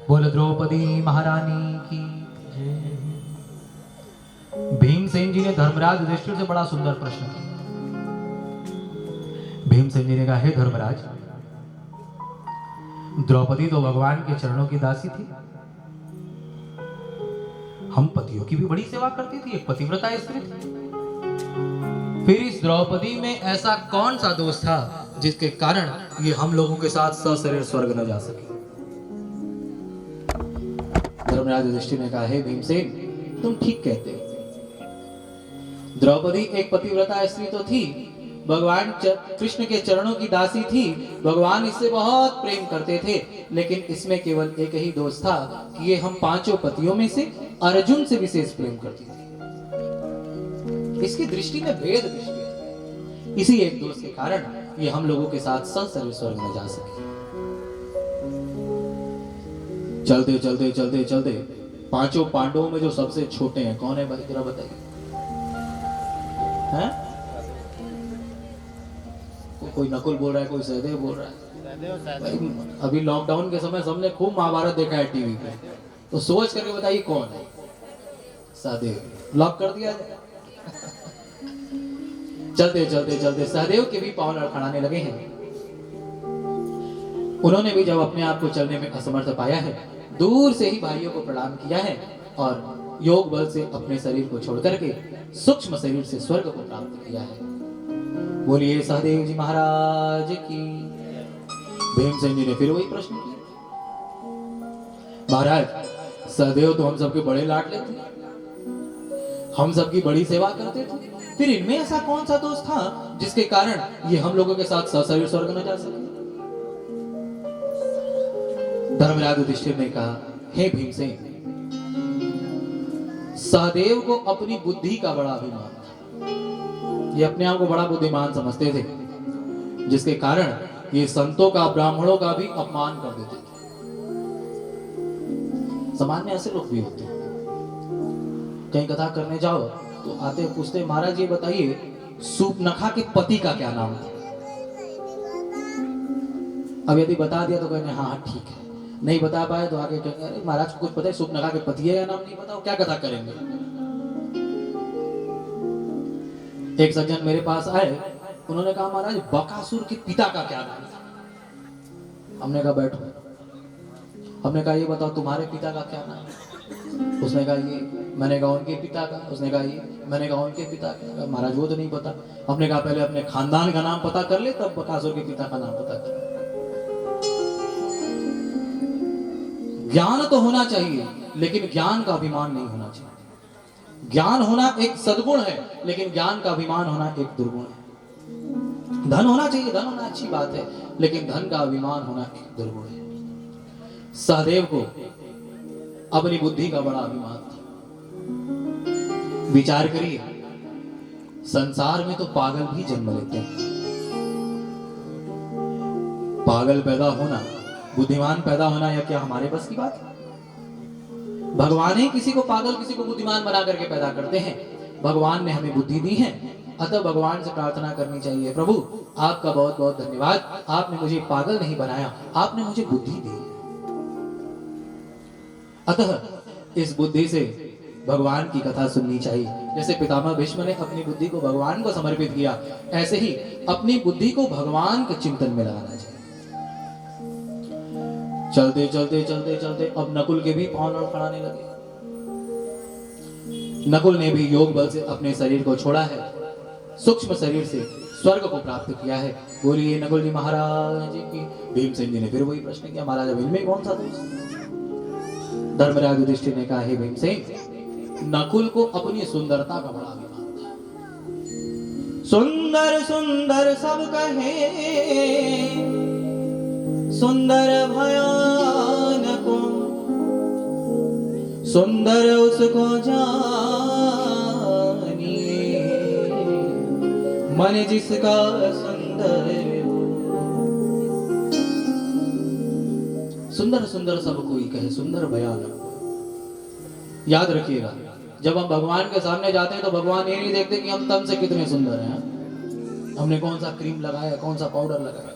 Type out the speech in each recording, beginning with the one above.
बोल द्रौपदी महारानी की जय। भीमसेन जी ने धर्मराज युधिष्ठिर से बड़ा सुंदर प्रश्न किया। भीमसेन जी ने कहा, हे धर्मराज, द्रौपदी तो भगवान के चरणों की दासी थी, हम पतियों की भी बड़ी सेवा करती थी, एक पतिव्रता स्त्री थी। फिर इस द्रौपदी में ऐसा कौन सा दोष था जिसके कारण ये हम लोगों के साथ सशरीर स्वर्ग न जा सके? धर्मराज युधिष्ठिर ने कहा, हे भीमसेन, तुम ठीक कहते हो। द्रौपदी एक पतिव्रता स्त्री तो थी, भगवान कृष्ण के चरणों की दासी थी, भगवान इससे बहुत प्रेम करते थे, लेकिन इसमें केवल एक ही दोष था कि ये हम पांचों पतियों में से अर्जुन से विशेष प्रेम करती थी। इसकी दृष्टि में भेद दृष्टि थी। इसी एक दोष के कारण ये हम लोगों के साथ सशरीर स्वर्ग में जा सके। चलते चलते चलते चलते पांचों पांडवों में जो सबसे छोटे हैं कौन है भाई, जरा बताइए। हैं? कोई नकुल बोल रहा है, कोई सहदेव बोल रहा है। भाई, अभी लॉकडाउन के समय सबने खूब महाभारत देखा है टीवी पे, तो सोच करके बताइए कौन है। सहदेव। लॉक कर दिया जाए। चलते चलते चलते सहदेव के भी पांव लड़खड़ाने लगे हैं। उन्होंने भी जब अपने आप को चलने में असमर्थ पाया है, दूर से ही भाइयों को प्रणाम किया है और योग बल से अपने शरीर को छोड़ करके सूक्ष्म शरीर से स्वर्ग को प्राप्त किया है। बोलिए सहदेव जी महाराज की। भीमसेन जी ने फिर वही प्रश्न किया, महाराज, सहदेव तो हम सबके बड़े लाडले थे, हम सबकी बड़ी सेवा करते थे, फिर इनमें ऐसा कौन सा दोष था जिसके कारण ये हम लोगों के साथ सशरीर स्वर्ग न जा सके? धर्मराज युधिष्ठिर ने कहा, हे भीमसेन, सहदेव को अपनी बुद्धि का बड़ा अभिमान था। ये अपने आप को बड़ा बुद्धिमान समझते थे, जिसके कारण ये संतों का, ब्राह्मणों का भी अपमान कर देते थे। समाज में ऐसे लोग भी होते हैं, कहीं कथा करने जाओ तो आते पूछते, महाराज ये बताइए सूर्पनखा के पति का क्या नाम था? अब यदि बता दिया तो कहने हाँ ठीक है, नहीं बता पाए तो आगे कहेंगे, अरे महाराज को कुछ पता है सूर्पनखा के पति है या नाम नहीं बताओ, क्या कथा करेंगे। एक सज्जन मेरे पास आए, उन्होंने कहा, महाराज बकासुर के पिता का क्या नाम था? हमने कहा बैठो। हमने कहा ये बताओ तुम्हारे पिता का क्या नाम है? उसने कहा ये। मैंने कहा उनके पिता का? उसने कहा ये। मैंने कहा उनके पिता का? महाराज वो तो नहीं पता। हमने कहा पहले अपने खानदान का नाम पता कर ले, तब बकासुर के पिता का नाम पता कर। ज्ञान तो होना चाहिए, लेकिन ज्ञान का अभिमान नहीं होना चाहिए। ज्ञान होना एक सद्गुण है, लेकिन ज्ञान का अभिमान होना एक दुर्गुण है। धन होना चाहिए, धन होना अच्छी बात है, लेकिन धन का अभिमान होना एक दुर्गुण है। सहदेव को अपनी बुद्धि का बड़ा अभिमान था। विचार करिए, संसार में तो पागल भी जन्म लेते हैं। पागल पैदा होना, बुद्धिमान पैदा होना, या क्या हमारे बस की बात है? भगवान ही किसी को पागल, किसी को बुद्धिमान बना करके पैदा करते हैं। भगवान ने हमें बुद्धि दी है, अतः भगवान से प्रार्थना करनी चाहिए, प्रभु आपका बहुत बहुत धन्यवाद, आपने मुझे पागल नहीं बनाया, आपने मुझे बुद्धि दी। अतः इस बुद्धि से भगवान की कथा सुननी चाहिए। जैसे पितामह भीष्म ने अपनी बुद्धि को भगवान को समर्पित किया, ऐसे ही अपनी बुद्धि को भगवान के चिंतन में लगाना चाहिए। चलते चलते चलते चलते अब नकुल के भी पांव लड़खड़ाने लगे। नकुल ने भी योग बल से अपने शरीर को छोड़ा है, सूक्ष्म शरीर से स्वर्ग को प्राप्त किया है। बोलिए नकुल जी महाराज जी की। भीमसेन जी ने फिर वही प्रश्न किया, महाराज अब इनमें कौन सा दोष? धर्मराज युधिष्ठिर ने कहा, हे भीमसेन, नकुल को अपनी सुंदरता का बड़ा अभिमान था। सुंदर सुंदर सब कहे, सुंदर भयानको, सुंदर उसको जानिए, मन जिसका सुंदर हो। सुंदर सुंदर सब कोई कहे, सुंदर भयानक। याद रखिएगा, जब हम भगवान के सामने जाते हैं तो भगवान ये नहीं देखते कि हम तन से कितने सुंदर हैं, हमने कौन सा क्रीम लगाया, कौन सा पाउडर लगाया।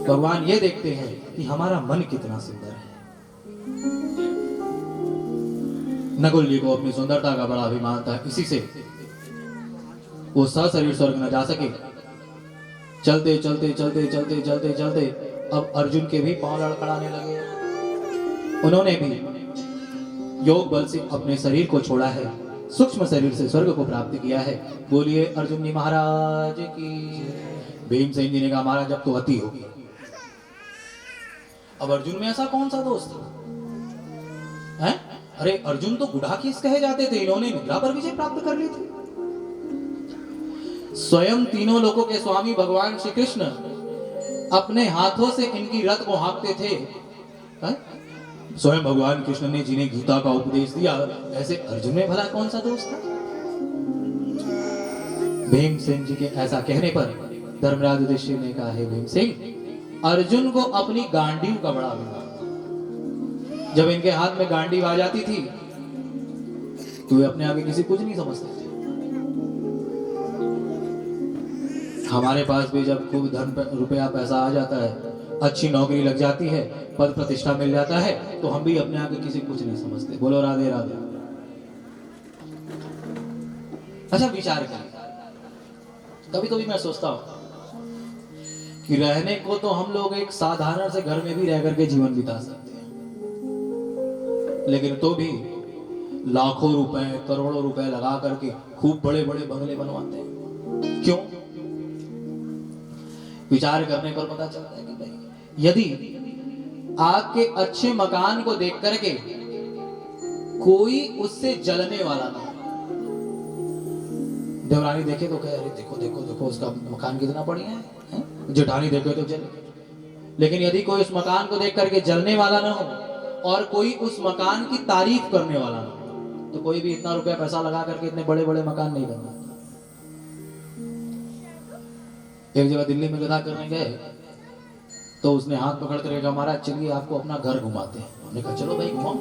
भगवान ये देखते हैं कि हमारा मन कितना सुंदर है। नकुल जी को अपनी सुंदरता का बड़ा अभिमान था, इसी से वो सशरीर स्वर्ग न जा सके। चलते चलते चलते चलते चलते चलते अब अर्जुन के भी पांव लड़खड़ाने लगे। उन्होंने भी योग बल से अपने शरीर को छोड़ा है, सूक्ष्म शरीर से स्वर्ग को प्राप्त किया है। बोलिए अर्जुन जी महाराज की। भीमसेन जी ने कहा महाराज अब तो अति होगी। अब अर्जुन में ऐसा कौन सा दोस्त है? अरे अर्जुन तो गुडाकेश कहे जाते थे, इन्होंने निद्रा पर विजय प्राप्त कर ली थी। स्वयं तीनों लोकों के स्वामी भगवान श्री कृष्ण अपने हाथों से इनकी रथ को हाँकते थे। है? स्वयं भगवान कृष्ण ने जिन्हें गीता का उपदेश दिया, ऐसे अर्जुन में भला कौन सा दोस्त था? भीमसेन जी के ऐसा कहने पर धर्मराज युधिष्ठिर ने कहा, है भीमसेन, अर्जुन को अपनी गांडीव का बड़ा अभिमान। जब इनके हाथ में गांडीव आ जाती थी तो वे अपने आगे किसी कुछ नहीं समझते थे। हमारे पास भी जब खूब धन रुपया पैसा आ जाता है, अच्छी नौकरी लग जाती है, पद प्रतिष्ठा मिल जाता है, तो हम भी अपने आगे किसी कुछ नहीं समझते। बोलो राधे राधे। अच्छा विचार करें, कभी कभी मैं सोचता हूं कि रहने को तो हम लोग एक साधारण से घर में भी रह करके जीवन बिता सकते हैं, लेकिन तो भी लाखों रुपए करोड़ों रुपए लगा करके खूब बड़े बड़े बंगले बनवाते हैं। क्यों? विचार करने पर पता चलता है कि भाई यदि आपके अच्छे मकान को देख करके कोई उससे जलने वाला ना, देवरानी देखे तो कहे अरे देखो देखो देखो उसका मकान कितना बढ़िया है, जेठानी देखे तो जले। लेकिन यदि कोई उस मकान को देख करके जलने वाला ना हो और कोई उस मकान की तारीफ करने वाला ना हो, तो कोई भी इतना रुपया पैसा लगा करके इतने बड़े बड़े मकान नहीं बनता। एक जगह दिल्ली में गधा करने गए तो उसने हाथ पकड़ कर कहा महाराज चलिए आपको अपना घर घुमाते हैं। हमने कहा चलो भाई घुमाओ।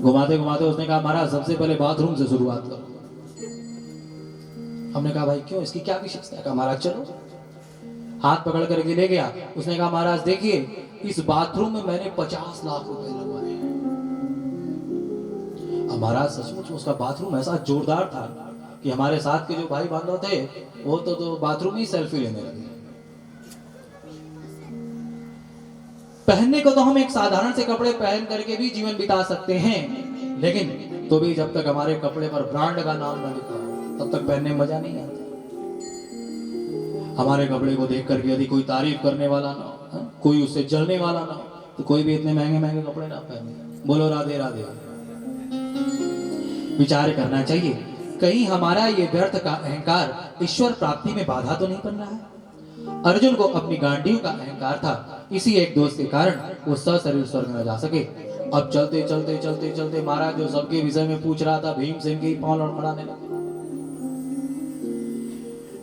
घुमाते घुमाते उसने कहा महाराज सबसे पहले बाथरूम से शुरुआत करो। हमने कहा भाई क्यों, इसकी क्या विशेषता है? कहा महाराज चलो। हाथ पकड़ करके ले गया। उसने कहा महाराज देखिए इस बाथरूम में मैंने 50 लाख रुपए लगवाए हैं। अब महाराज सचमुच उसका बाथरूम ऐसा जोरदार था कि हमारे साथ के जो भाई बांधव थे वो तो बाथरूम ही सेल्फी लेने लगे। पहनने को तो हम एक साधारण से कपड़े पहन करके भी जीवन बिता सकते हैं, लेकिन तो भी जब तक हमारे कपड़े पर ब्रांड का नाम ना लिखा हो तब तक पहनने में मजा नहीं आता। हमारे कपड़े को देख करके यदि कोई तारीफ करने वाला ना हो, कोई उससे जलने वाला ना हो, तो कोई भी इतने महंगे महंगे कपड़े ना पहने। बोलो राधे राधे। विचार करना चाहिए कहीं हमारा ये व्यर्थ का अहंकार ईश्वर प्राप्ति में बाधा तो नहीं बन रहा है। अर्जुन को अपनी गांडीव का अहंकार था, इसी एक दोस्त के कारण वो सशरीर स्वर्ग न जा सके। अब चलते चलते चलते चलते महाराज जो सबके विषय में पूछ रहा था भीमसेन के पांव लड़खड़ाने लगे।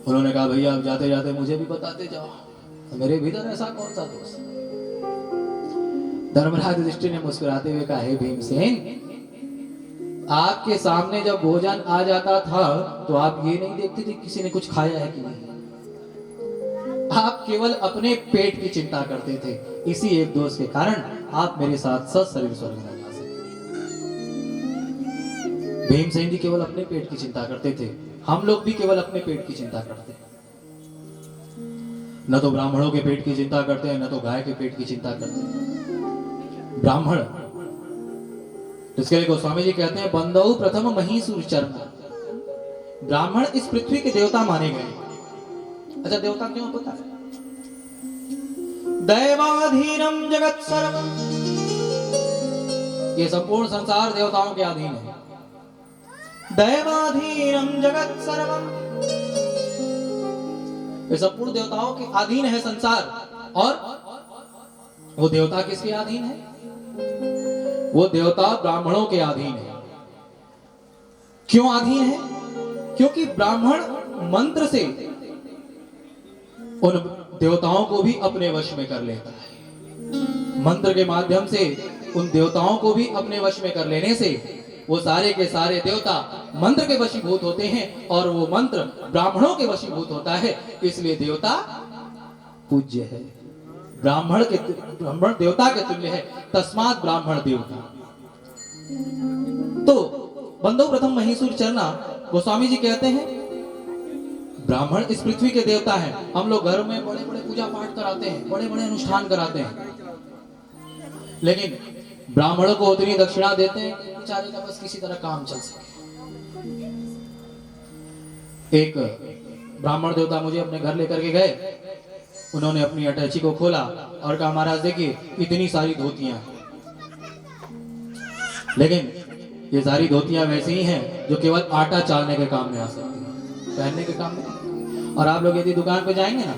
उन्होंने कहा भैया अब जाते जाते मुझे भी बताते जाओ, मेरे भीतर ऐसा कौन सा दोस्त? धर्मराज युधिष्ठिर ने मुस्कुराते हुए कहा हे भीमसेन, आपके सामने जब भोजन आ जाता था तो आप ये नहीं देखते थे किसी ने कुछ खाया है कि नहीं। आप केवल अपने पेट की चिंता करते थे, इसी एक दोस्त के कारण आप मेरे साथ सशरीर स्वर्ग में जा सके। भीमसेन जी केवल अपने पेट की चिंता करते थे, हम लोग भी केवल अपने पेट की चिंता करते हैं। न तो ब्राह्मणों के पेट की चिंता करते हैं, न तो गाय के पेट की चिंता करते हैं। ब्राह्मण, इसके लिए गोस्वामी जी कहते हैं बंदौ प्रथम महीसुर चरण। ब्राह्मण इस पृथ्वी के देवता माने गए। अच्छा देवता क्यों पता है? दैवाधीनम जगत सर्वम, ये संपूर्ण संसार देवताओं के अधीन है। दैवाधीनम जगत सर्वम, ये संपूर्ण देवताओं के अधीन है संसार। और वो देवता किसके अधीन है? वो देवता ब्राह्मणों के अधीन है। क्यों अधीन है? क्योंकि ब्राह्मण मंत्र से उन देवताओं को भी अपने वश में कर लेता है। मंत्र के माध्यम से उन देवताओं को भी अपने वश में कर लेने से वो सारे के सारे देवता मंत्र के वशीभूत होते हैं और वो मंत्र ब्राह्मणों के वशीभूत होता है। इसलिए देवता पूज्य है। ब्राह्मण देवता के तुल्य है, तस्मात् ब्राह्मण देवता। तो बंधु प्रथम महीसुर चरना गोस्वामी जी कहते हैं ब्राह्मण इस पृथ्वी के देवता हैं। हम लोग घर में बड़े बड़े पूजा पाठ कराते हैं, बड़े बड़े अनुष्ठान कराते हैं, लेकिन ब्राह्मणों को उतनी दक्षिणा देते हैं कि बेचारे का बस किसी तरह काम चल सके। एक ब्राह्मण देवता मुझे अपने घर लेकर के गए। उन्होंने अपनी अटैची को खोला और कहा महाराज देखिए इतनी सारी धोतियां, लेकिन ये सारी धोतियां वैसी ही हैं जो केवल आटा चालने के काम में आ सकती हैं, पहनने के काम में। और आप लोग यदि दुकान पे जाएंगे ना